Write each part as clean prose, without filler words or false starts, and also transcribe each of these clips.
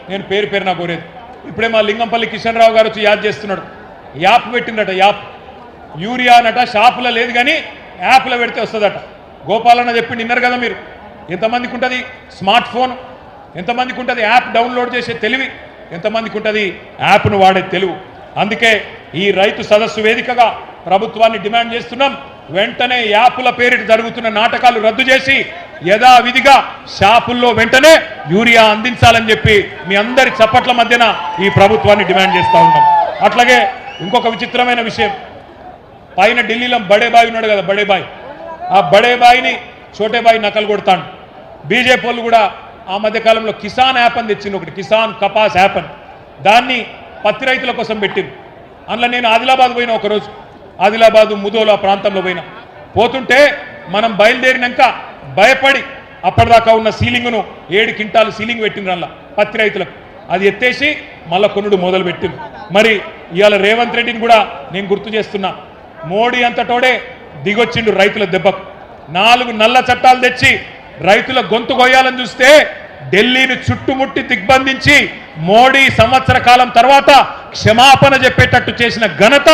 నేను పేరు పేరున కోరేది. ఇప్పుడే మా లింగంపల్లి కిషన్ రావు గారు వచ్చి యాద్ చేస్తున్నాడు. యాప్ పెట్టిందట, యాప్ యూరియా అనట షాపులో లేదు కానీ యాప్లో పెడితే వస్తుందట. గోపాలన్న చెప్పిండి విన్నారు కదా మీరు. ఎంతమందికి ఉంటుంది స్మార్ట్ ఫోన్, ఎంతమందికి ఉంటుంది యాప్ డౌన్లోడ్ చేసే తెలివి, ఎంతమందికి ఉంటుంది యాప్ను వాడే తెలివి. అందుకే ఈ రైతు సదస్సు వేదికగా ప్రభుత్వాన్ని డిమాండ్ చేస్తున్నాం, వెంటనే యాప్ల పేరిట జరుగుతున్న నాటకాలు రద్దు చేసి యథావిధిగా షాపుల్లో వెంటనే యూరియా అందించాలని చెప్పి మీ అందరి చప్పట్ల మధ్యన ఈ ప్రభుత్వాన్ని డిమాండ్ చేస్తూ ఉన్నాం. అట్లాగే ఇంకొక విచిత్రమైన విషయం, పైన ఢిల్లీలో బడేబాయి ఉన్నాడు కదా, బడేబాయి, ఆ బడేబాయిని చోటేబాయి నకలు కొడతాడు. బీజేపీ వాళ్ళు కూడా ఆ మధ్యకాలంలో కిసాన్ యాప్ అని తెచ్చింది ఒకటి, కిసాన్ కపాస్ యాప్ అని, దాన్ని పత్తి రైతుల కోసం పెట్టింది. అందులో నేను ఆదిలాబాద్ పోయినా ఒకరోజు, ఆదిలాబాదు ముదోలా ప్రాంతంలో పోతుంటే మనం బయలుదేరినాక భయపడి అప్పటిదాకా ఉన్న సీలింగ్ను 7 క్వింటాలు సీలింగ్ పెట్టిండ్రు అందులో పత్తి రైతులకు, అది ఎత్తేసి మళ్ళా కొనుడు మొదలు పెట్టింది. మరి ఇవాళ రేవంత్ రెడ్డిని కూడా నేను గుర్తు చేస్తున్నా, మోడీ అంతటోడే దిగొచ్చిండు రైతుల దెబ్బకు. 4 నల్ల చట్టాలు తెచ్చి రైతుల గొంతు కొయ్యాలని చూస్తే ఢిల్లీని చుట్టుముట్టి దిగ్బంధించి మోడీ సంవత్సర కాలం తర్వాత క్షమాపణ చెప్పేటట్టు చేసిన ఘనత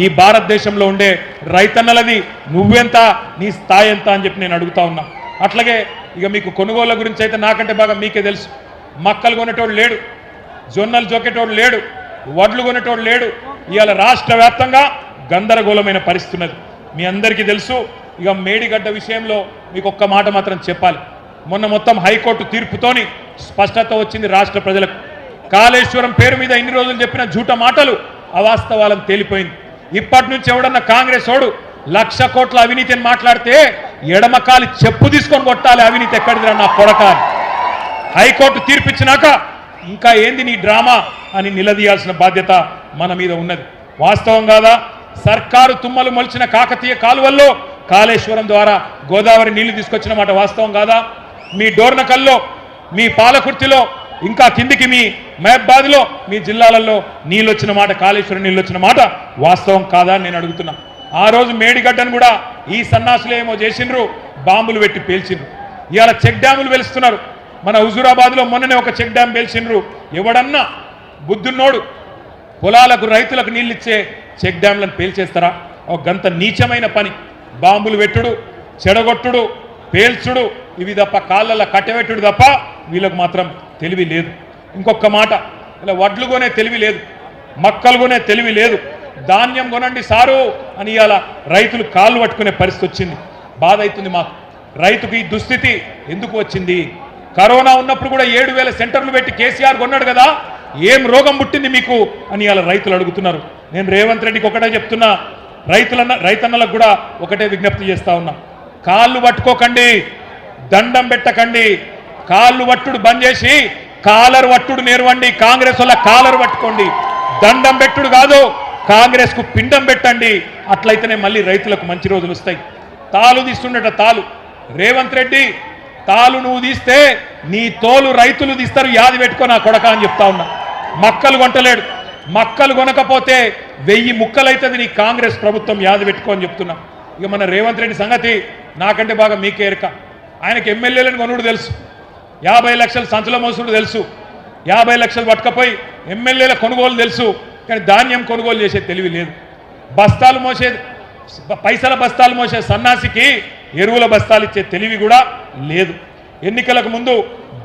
ఈ భారతదేశంలో ఉండే రైతన్నలది. నువ్వెంత, నీ స్థాయి ఎంత అని చెప్పి నేను అడుగుతా ఉన్నా. అట్లాగే ఇక మీకు కొనుగోళ్ల గురించి అయితే నాకంటే బాగా మీకే తెలుసు. మక్కలు కొనేటోడు లేడు, జొన్నలు జోకేటోడు లేడు, వడ్లు కొనేటోడు లేడు. ఇవాళ రాష్ట్ర వ్యాప్తంగా గందరగోళమైన పరిస్థితి ఉన్నది, మీ అందరికీ తెలుసు. ఇక మేడిగడ్డ విషయంలో మీకు ఒక్క మాట మాత్రం చెప్పాలి. మొన్న మొత్తం హైకోర్టు తీర్పుతోని స్పష్టత వచ్చింది రాష్ట్ర ప్రజలకు. కాళేశ్వరం పేరు మీద ఇన్ని రోజులు చెప్పిన జూట మాటలు అవాస్తవాలను తేలిపోయింది. ఇప్పటి నుంచి ఎవడన్నా కాంగ్రెస్ వాడు 1,00,000 కోట్ల అవినీతిని మాట్లాడితే ఎడమకాలి చెప్పు తీసుకొని కొట్టాలి, అవినీతి ఎక్కడిదిరా నా కొడకాలి. హైకోర్టు తీర్పిచ్చినాక ఇంకా ఏంది నీ డ్రామా అని నిలదీయాల్సిన బాధ్యత మన మీద ఉన్నది. వాస్తవం కాదా? సర్కారు తుమ్మలు మొలిచిన కాకతీయ కాలువల్లో కాళేశ్వరం ద్వారా గోదావరి నీళ్లు తీసుకొచ్చిన మాట వాస్తవం కాదా? మీ డోర్నకల్లో, మీ పాలకుర్తిలో, ఇంకా కిందికి మీ మహబాద్లో, మీ జిల్లాలలో నీళ్ళు వచ్చిన మాట, కాళేశ్వరం నీళ్ళు వచ్చిన మాట వాస్తవం కాదా అని నేను అడుగుతున్నా. ఆ రోజు మేడిగడ్డను కూడా ఈ సన్నాసులు ఏమో చేసిండ్రు, బాంబులు పెట్టి పేల్చిండ్రు. ఇవాళ చెక్ డ్యాములు వెలుస్తున్నారు. మన హుజూరాబాద్లో మొన్ననే ఒక చెక్ డ్యామ్ పేల్చిండ్రు. ఎవడన్నా బుద్ధున్నోడు పొలాలకు రైతులకు నీళ్ళు ఇచ్చే చెక్ డ్యామ్లను పేల్చేస్తారా? ఒక గంత నీచమైన పని. బాంబులు పెట్టుడు, చెడగొట్టుడు, పేల్చుడు, ఇవి తప్ప కాళ్ళల్లో కట్టెపెట్టుడు తప్ప వీళ్ళకు మాత్రం తెలివి లేదు. ఇంకొక మాట, ఇలా వడ్లు కొనే తెలివి లేదు, మక్కలు కొనే తెలివి లేదు. ధాన్యం కొనండి సారు అని ఇవాళ రైతులు కాళ్ళు పట్టుకునే పరిస్థితి వచ్చింది. బాధ అవుతుంది మాకు. రైతుకు ఈ దుస్థితి ఎందుకు వచ్చింది? కరోనా ఉన్నప్పుడు కూడా 7,000 సెంటర్లు పెట్టి కేసీఆర్ కొన్నాడు కదా, ఏం రోగం పుట్టింది మీకు అని ఇవాళ రైతులు అడుగుతున్నారు. నేను రేవంత్ రెడ్డికి ఒకటే చెప్తున్నా, రైతన్నలకు కూడా ఒకటే విజ్ఞప్తి చేస్తా ఉన్నా, కాళ్ళు పట్టుకోకండి, దండం పెట్టకండి. కాళ్ళు పట్టుడు బంద్ చేసి కాలర్ పట్టుడు నేర్వండి. కాంగ్రెస్ వల్ల కాలర్ పట్టుకోండి, దండం పెట్టుడు కాదు, కాంగ్రెస్కు పిండం పెట్టండి. అట్లయితేనే మళ్ళీ రైతులకు మంచి రోజులు వస్తాయి. తాలు తీస్తుండట తాలు, రేవంత్ రెడ్డి తాలు నువ్వు తీస్తే నీ తోలు రైతులు తీస్తారు, యాది పెట్టుకో నా కొడక అని చెప్తా ఉన్నా. మక్కలు కొంటలేడు, మక్కలు కొనకపోతే 1000 ముక్కలైతుంది నీ కాంగ్రెస్ ప్రభుత్వం, యాది పెట్టుకో అని చెప్తున్నా. ఇక మన రేవంత్ రెడ్డి సంగతి నాకంటే బాగా మీకే ఎరక. ఆయనకి ఎమ్మెల్యేలను కొనుడు తెలుసు, 50 లక్షలు సంచుల మోసుడు తెలుసు, 50 లక్షలు పట్టుకపోయి ఎమ్మెల్యేల కొనుగోలు తెలుసు, కానీ ధాన్యం కొనుగోలు చేసే తెలివి లేదు. బస్తాలు మోసే, పైసల బస్తాలు మోసే సన్నాసికి ఎరువుల బస్తాలు ఇచ్చే తెలివి కూడా లేదు. ఎన్నికలకు ముందు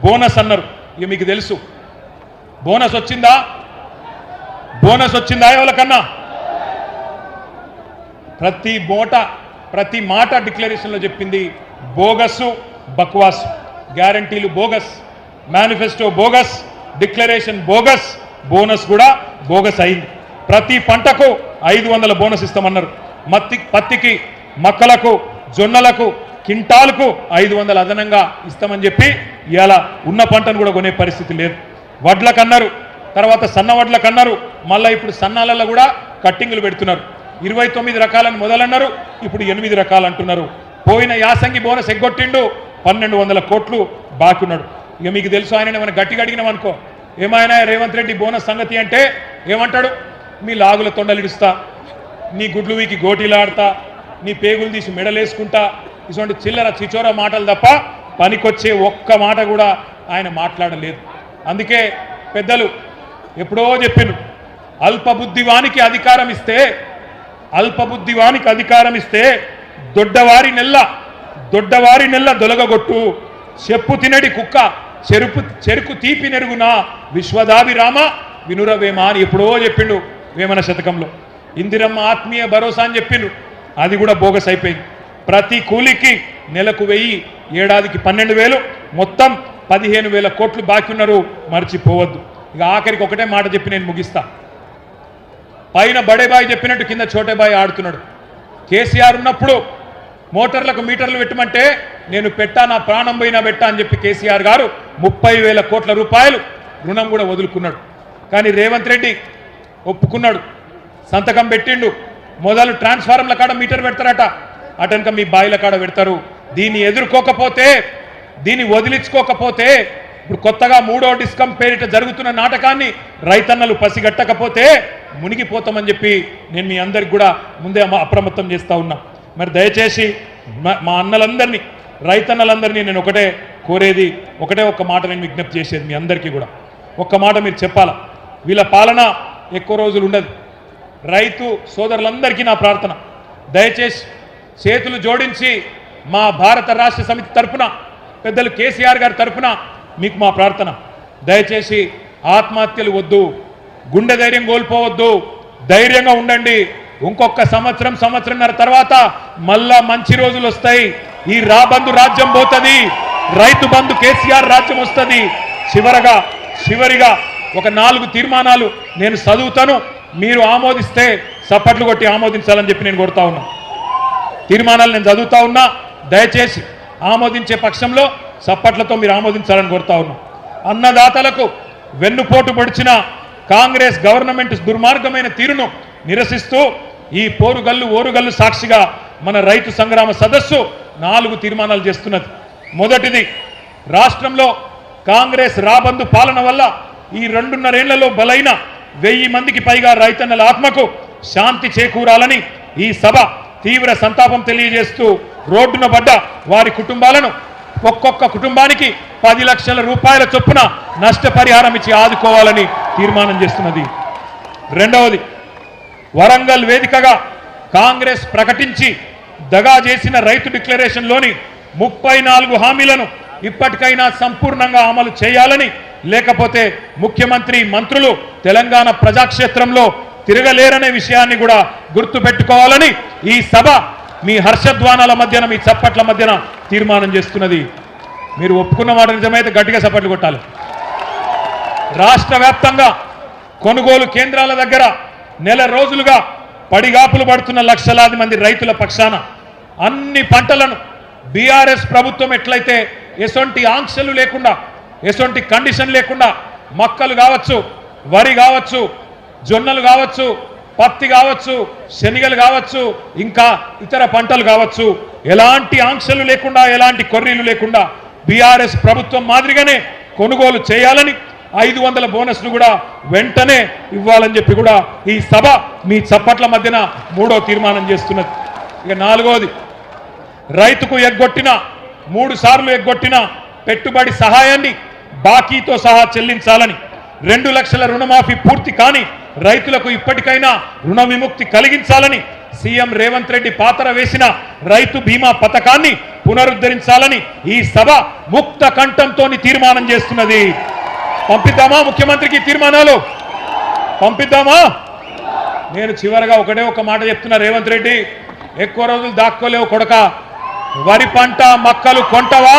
బోనస్ అన్నారు, ఇక మీకు తెలుసు బోనస్ వచ్చిందా? బోనస్ వచ్చిందా ఎవరికన్నా? ప్రతి మాట డిక్లరేషన్లో చెప్పింది బోగస్సు, బక్వాస్. గ్యారంటీలు bogus, manifesto bogus, declaration bogus, bonus కూడా బోగస్ అయింది. ప్రతి పంటకు 500 బోనస్ ఇస్తామన్నారు. పత్తికి, మక్కలకు, జొన్నలకు, కింటాలకు 500 అదనంగా ఇస్తామని చెప్పి ఇవాళ ఉన్న పంటను కూడా కొనే పరిస్థితి లేదు. వడ్లకు అన్నారు, తర్వాత సన్న వడ్లకు అన్నారు, మళ్ళీ ఇప్పుడు సన్నాలలో కూడా కట్టింగులు పెడుతున్నారు. 29 రకాలను మొదలన్నారు, ఇప్పుడు 8 రకాలు అంటున్నారు. పోయిన యాసంగి బోనస్ ఎగ్గొట్టిండు, 1200 కోట్లు బాకీ ఉన్నాడు. ఇక మీకు తెలుసు, ఆయన ఏమైనా గట్టిగా అడిగినాం అనుకో, ఏమైనా రేవంత్ రెడ్డి బోనస్ సంగతి అంటే ఏమంటాడు? మీ లాగుల తొండలిడుస్తా, నీ గుడ్లు వీకి గోటీలాడతా, నీ పేగులు తీసి మెడలేసుకుంటా, ఇటువంటి చిల్లర చిచోర మాటలు తప్ప పనికొచ్చే ఒక్క మాట కూడా ఆయన మాట్లాడలేదు. అందుకే పెద్దలు ఎప్పుడో చెప్పిండ్రు, అల్పబుద్ధివానికి అధికారం ఇస్తే దొడ్డవారి నెల్ల దొలగగొట్టు, చెప్పు తినడి కుక్క చెరుకు తీపి నెరుగున విశ్వదాభిరామ వినురవేమ అని ఎప్పుడో చెప్పిండు వేమన శతకంలో. ఇందిరమ్మ ఆత్మీయ భరోసా అని చెప్పిండ్రు, అది కూడా బోగస్ అయిపోయింది. ప్రతి కూలికి నెలకు 1000, ఏడాదికి 12,000, మొత్తం 15,000 కోట్లు బాకీ ఉన్నారు, మర్చిపోవద్దు. ఇక ఆఖరికి ఒకటే మాట చెప్పి నేను ముగిస్తా. పైన బడేబాయి చెప్పినట్టు కింద చోటేబాయి ఆడుతున్నాడు. కేసీఆర్ ఉన్నప్పుడు మోటార్లకు మీటర్లు పెట్టమంటే నేను పెట్టా, నా ప్రాణం పోయినా పెట్టా అని చెప్పి కేసీఆర్ గారు 30,000 కోట్ల రూపాయలు రుణం కూడా వదులుకున్నాడు. కానీ రేవంత్ రెడ్డి ఒప్పుకున్నాడు, సంతకం పెట్టిండు. మొదలు ట్రాన్స్ఫార్మర్ల కాడ మీటర్ పెడతారట, అటెనక మీ బాయిల కాడ పెడతారు. దీన్ని ఎదుర్కోకపోతే, దీన్ని వదిలించుకోకపోతే, ఇప్పుడు కొత్తగా 3వ డిస్కమ్ పేరిట జరుగుతున్న నాటకాన్ని రైతన్నలు పసిగట్టకపోతే మునిగిపోతామని చెప్పి నేను మీ అందరికి కూడా ముందే అప్రమత్తం చేస్తూ ఉన్నా. మరి దయచేసి మా అన్నలందరినీ, రైతన్నలందరినీ నేను ఒకటే కోరేది, ఒక్క మాట నేను విజ్ఞప్తి చేసేది మీ అందరికీ కూడా. ఒక్క మాట మీరు చెప్పాలా, వీళ్ళ పాలన ఎక్కువ రోజులు ఉండదు. రైతు సోదరులందరికీ నా ప్రార్థన, దయచేసి చేతులు జోడించి మా భారత రాష్ట్ర సమితి తరఫున, పెద్దలు కేసీఆర్ గారి తరఫున మీకు మా ప్రార్థన, దయచేసి ఆత్మహత్యలు వద్దు, గుండె ధైర్యం కోల్పోవద్దు, ధైర్యంగా ఉండండి. ఇంకొక సంవత్సరంన్నర తర్వాత మళ్ళా మంచి రోజులు వస్తాయి. ఈ రాబందు రాజ్యం పోతుంది, రైతు బంధు కేసీఆర్ రాజ్యం వస్తుంది. చివరిగా ఒక 4 తీర్మానాలు నేను చదువుతాను, మీరు ఆమోదిస్తే చప్పట్లు కొట్టి ఆమోదించాలని చెప్పి నేను కోరుతా ఉన్నా. తీర్మానాలు నేను చదువుతా ఉన్నా, దయచేసి ఆమోదించే పక్షంలో చప్పట్లతో మీరు ఆమోదించాలని కోరుతా ఉన్నా. అన్నదాతలకు వెన్నుపోటు పొడిచిన కాంగ్రెస్ గవర్నమెంట్ దుర్మార్గమైన తీరును నిరసిస్తూ ఈ ఓరుగల్లు సాక్షిగా మన రైతు సంగ్రామ సదస్సు 4 తీర్మానాలు చేస్తున్నది. మొదటిది, రాష్ట్రంలో కాంగ్రెస్ రాబందు పాలన వల్ల ఈ 2.5 ఏళ్లలో బలైన 1000 మందికి పైగా రైతన్నల ఆత్మకు శాంతి చేకూరాలని ఈ సభ తీవ్ర సంతాపం తెలియజేస్తూ రోడ్డున పడ్డ వారి కుటుంబాలను ఒక్కొక్క కుటుంబానికి 10 లక్షల రూపాయల చొప్పున నష్టపరిహారం ఇచ్చి ఆదుకోవాలని తీర్మానం చేస్తున్నది. రెండవది, వరంగల్ వేదికగా కాంగ్రెస్ ప్రకటించి దగా చేసిన రైతు డిక్లరేషన్లోని 34 హామీలను ఇప్పటికైనా సంపూర్ణంగా అమలు చేయాలని, లేకపోతే ముఖ్యమంత్రి మంత్రులు తెలంగాణ ప్రజాక్షేత్రంలో తిరగలేరనే విషయాన్ని కూడా గుర్తుపెట్టుకోవాలని ఈ సభ మీ హర్షధ్వానాల మధ్యన, మీ చప్పట్ల మధ్యన తీర్మానం చేస్తున్నది. మీరు ఒప్పుకున్న మాట నిజమైతే గట్టిగా చప్పట్లు కొట్టాలి. రాష్ట్ర వ్యాప్తంగా కొనుగోలు కేంద్రాల దగ్గర నెల రోజులుగా పడిగాపులు పడుతున్న లక్షలాది మంది రైతుల పక్షాన అన్ని పంటలను బీఆర్ఎస్ ప్రభుత్వం ఎట్లయితే ఎసొంటి ఆంక్షలు లేకుండా, ఎసొంటి కండిషన్ లేకుండా మక్కలు కావచ్చు, వరి కావచ్చు, జొన్నలు కావచ్చు, పత్తి కావచ్చు, శనగలు కావచ్చు, ఇంకా ఇతర పంటలు కావచ్చు, ఎలాంటి ఆంక్షలు లేకుండా, ఎలాంటి కొర్రీలు లేకుండా బీఆర్ఎస్ ప్రభుత్వం మాదిరిగానే కొనుగోలు చేయాలని, 500 బోనస్ను కూడా వెంటనే ఇవ్వాలని చెప్పి కూడా ఈ సభ మీ చప్పట్ల మధ్యన 3వ తీర్మానం చేస్తున్నది. ఇక 4వది, రైతుకు 3 సార్లు ఎగ్గొట్టిన పెట్టుబడి సహాయాన్ని బాకీతో సహా చెల్లించాలని, 2 లక్షల రుణమాఫీ పూర్తి కాని రైతులకు ఇప్పటికైనా రుణ విముక్తి కలిగించాలని, సీఎం రేవంత్ రెడ్డి పాతర వేసిన రైతు బీమా పథకాన్ని పునరుద్ధరించాలని ఈ సభ ముక్త కంఠంతో తీర్మానం చేస్తున్నది. పంపిద్దామా ముఖ్యమంత్రికి తీర్మానాలు? పంపిద్దామా? నేను చివరగా ఒక మాట చెప్తున్నా, రేవంత్ రెడ్డి ఎక్కువ రోజులు దాక్కోలేవు కొడక. వరి పంట మక్కలు కొంటవా?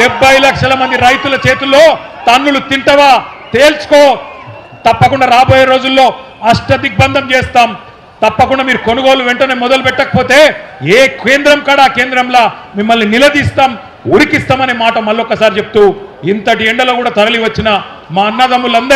70 లక్షల మంది రైతుల చేతుల్లో తన్నులు తింటవా? తేల్చుకో. తప్పకుండా రాబోయే రోజుల్లో అష్టదిగ్బంధం చేస్తాం. తప్పకుండా మీరు కొనుగోలు వెంటనే మొదలు పెట్టకపోతే ఏ కేంద్రం కాడ ఆ కేంద్రంలో మిమ్మల్ని నిలదీస్తాం, ఉరికిస్తామనే మాట మళ్ళొక్కసారి చెప్తూ, ఇంతటి ఎండలో కూడా తరలి వచ్చిన మా అన్నదమ్ములందరూ